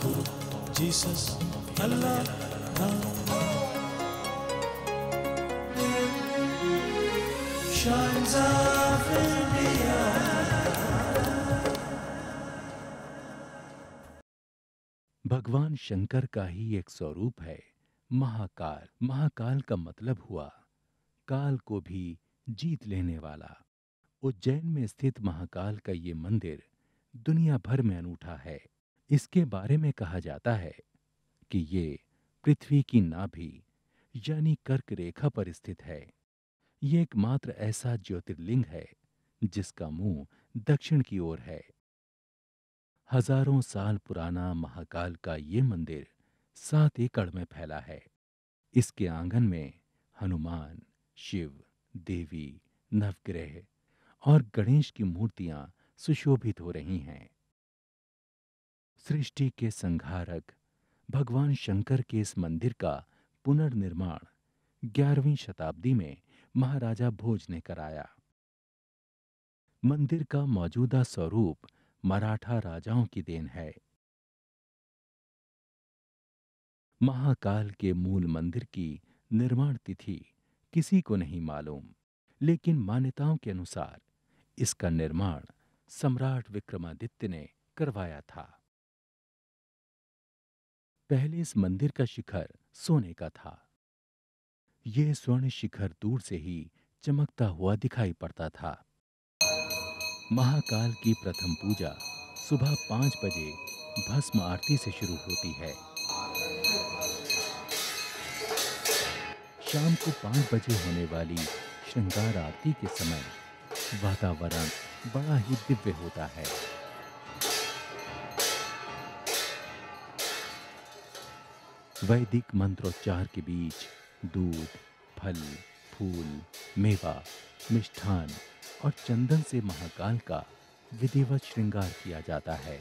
Jesus Allah shines of India। भगवान शंकर का ही एक स्वरूप है महाकाल। महाकाल का मतलब हुआ काल को भी जीत लेने वाला। उज्जैन में स्थित महाकाल का ये मंदिर दुनिया भर में अनूठा है। इसके बारे में कहा जाता है कि ये पृथ्वी की नाभि यानी कर्क रेखा पर स्थित है। ये एकमात्र ऐसा ज्योतिर्लिंग है जिसका मुंह दक्षिण की ओर है। हजारों साल पुराना महाकाल का ये मंदिर 7 एकड़ में फैला है। इसके आंगन में हनुमान, शिव, देवी, नवग्रह और गणेश की मूर्तियां सुशोभित हो रही हैं। सृष्टि के संहारक भगवान शंकर के इस मंदिर का पुनर्निर्माण 11वीं शताब्दी में महाराजा भोज ने कराया। मंदिर का मौजूदा स्वरूप मराठा राजाओं की देन है। महाकाल के मूल मंदिर की निर्माण तिथि किसी को नहीं मालूम, लेकिन मान्यताओं के अनुसार इसका निर्माण सम्राट विक्रमादित्य ने करवाया था। पहले इस मंदिर का शिखर सोने का था। यह स्वर्ण शिखर दूर से ही चमकता हुआ दिखाई पड़ता था। महाकाल की प्रथम पूजा सुबह 5 बजे भस्म आरती से शुरू होती है। शाम को 5 बजे होने वाली श्रृंगार आरती के समय वातावरण बड़ा ही दिव्य होता है। वैदिक मंत्रोच्चार के बीच दूध, फल, फूल, मेवा, मिष्ठान और चंदन से महाकाल का विधिवत श्रृंगार किया जाता है।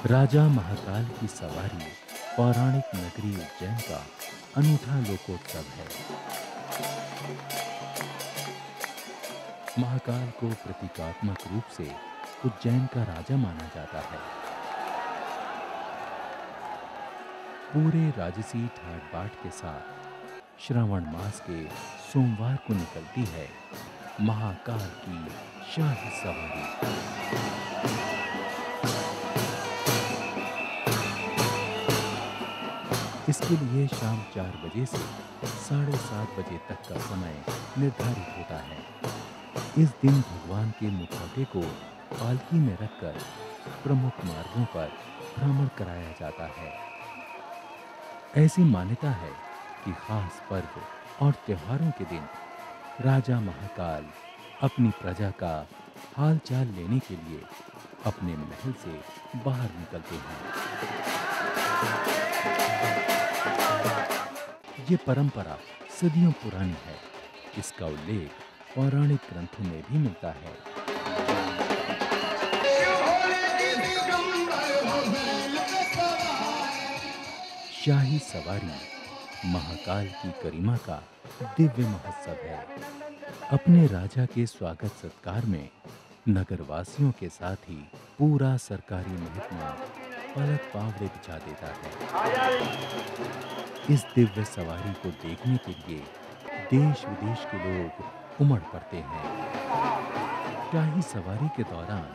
राजा महाकाल की सवारी पौराणिक नगरी उज्जैन का अनूठा लोकोत्सव है। महाकाल को प्रतीकात्मक रूप से उज्जैन का राजा माना जाता है। पूरे राजसी ठाट बाट के साथ श्रावण मास के सोमवार को निकलती है महाकाल की शाही सवारी। इसके लिए शाम 4 बजे से 7:30 बजे तक का समय निर्धारित होता है। इस दिन भगवान के मुखौटे को पालकी में रखकर प्रमुख मार्गों पर भ्रमण कराया जाता है। ऐसी मान्यता है कि खास पर्व और त्योहारों के दिन राजा महाकाल अपनी प्रजा का हालचाल लेने के लिए अपने महल से बाहर निकलते हैं। ये परंपरा सदियों पुरानी है। इसका उल्लेख पौराणिक ग्रंथों में भी मिलता है। शाही सवारी महाकाल की गरिमा का दिव्य महोत्सव है। अपने राजा के स्वागत सत्कार में नगरवासियों के साथ ही पूरा सरकारी महकमा पलक पावड़े बिछा देता है। इस दिव्य सवारी को देखने के लिए देश विदेश के लोग उमड़ पड़ते हैं। शाही सवारी के दौरान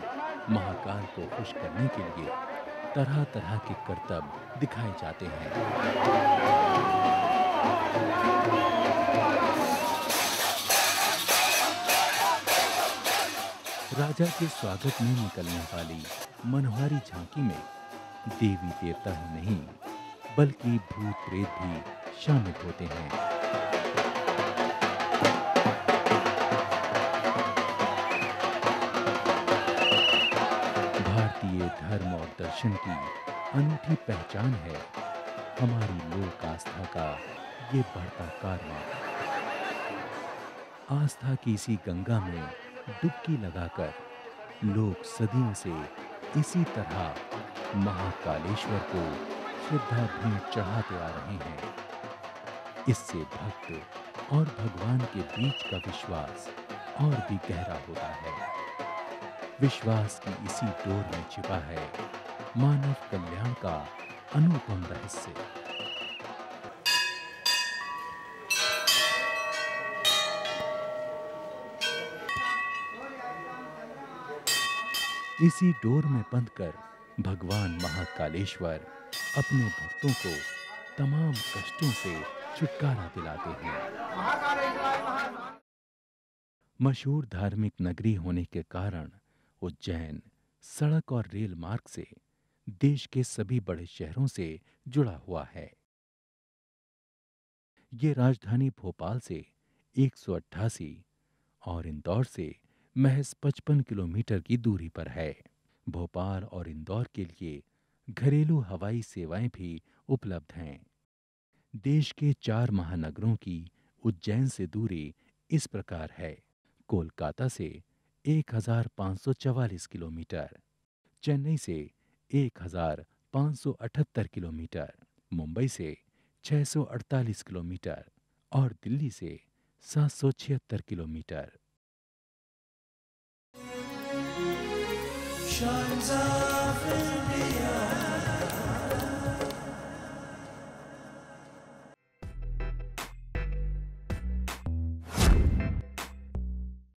महाकाल को खुश करने के लिए तरह तरह के करतब दिखाए जाते हैं। राजा के स्वागत में निकलने वाली मनोहारी झांकी में देवी देवता ही नहीं बल्कि भूत प्रेत भी शामिल होते हैं। भारतीय धर्म और दर्शन की अनूठी पहचान है हमारी लोक आस्था का ये बढ़ता कारवां। आस्था की इसी गंगा में डुबकी लगाकर लोग सदियों से इसी तरह महाकालेश्वर को श्रद्धा भेंट चढ़ाते आ रहे हैं। इससे भक्त और भगवान के बीच का विश्वास और भी गहरा होता है। विश्वास की इसी डोर में छिपा है मानव कल्याण का अनुपम रहस्य। इसी डोर में बंधकर भगवान महाकालेश्वर अपने भक्तों को तमाम कष्टों से छुटकारा दिलाते हैं। मशहूर धार्मिक नगरी होने के कारण उज्जैन सड़क और रेल मार्ग से देश के सभी बड़े शहरों से जुड़ा हुआ है। ये राजधानी भोपाल से 188 और इंदौर से महज 55 किलोमीटर की दूरी पर है। भोपाल और इंदौर के लिए घरेलू हवाई सेवाएं भी उपलब्ध हैं। देश के 4 महानगरों की उज्जैन से दूरी इस प्रकार है: कोलकाता से 1544 किलोमीटर, चेन्नई से 1578 किलोमीटर, मुंबई से 648 किलोमीटर और दिल्ली से 776 किलोमीटर। Shines of India.